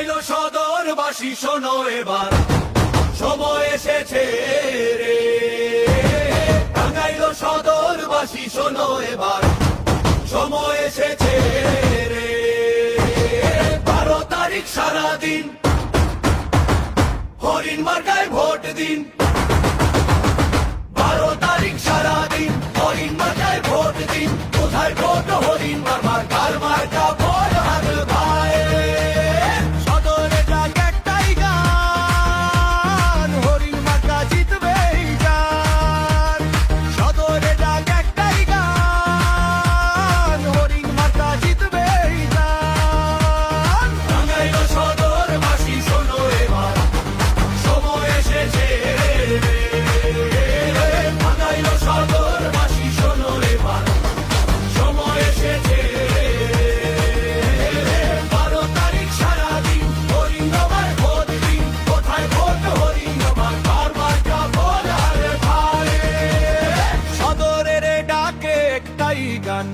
টাঙ্গাইল সদরবাসী শোনো এবার সময় এসেছে রে। টাঙ্গাইল সদরবাসী শোনো এবার সময় এসেছে রে। 12 তারিখ সারাদিন হরিণ মার্কায় ভোট দিন। 12 তারিখ সারাদিন হরিণ মার্কায় ভোট দিন। কোথায় ভোট হরিণ মার্কার, কার মার্কা ভোট হাত ভাই। সদরে ডাক একটাই গান, হরিণ মার্কা জিতবেই গান। সদরে ডাক একটাই গান, হরিণ মার্কা জিতবেই গান। টাঙ্গাইল সদরবাসী শোনো এবার সময় এসেছে রে। টাঙ্গাইল সদরবাসী শোনো এবার সময় এসেছে রে। 12 তারিখ সারাদিন হরিণ মার্কায় ভোট দিন। কোথায় ভোট হরিণ মার্কার, কার মার্কা ভোট হারে ভাই। সদরের ডাকে একটাই গান,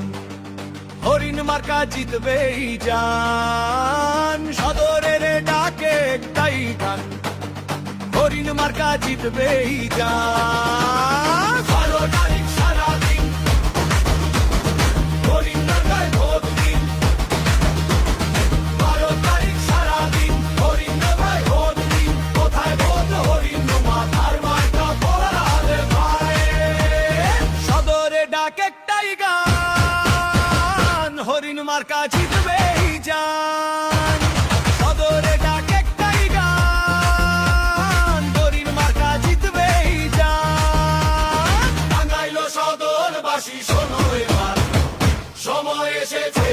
হরিণ মার্কা জিতবেই জান। সদরের ডাকে একটাই গান, হরিণ মার্কা জিতবেই জান। 12 তারিখ সারাদিন হরিণ মার্কায় ভোট দিন। 12 তারিখ সারাদিন হরিণ মার্কায় ভোট দিন। কোথায় ভোট হরিণ মার্কার, মার্কা ভোট হারে ভাই। সদরে ডাক একটাই গান, হরিণ মার্কা জিতবেই জান। সদরে ডাক একটাই গান, হরিণ মার্কা জিতবেই জান। টাঙ্গাইল সদরবাসী শোনো এবার সময় এসেছে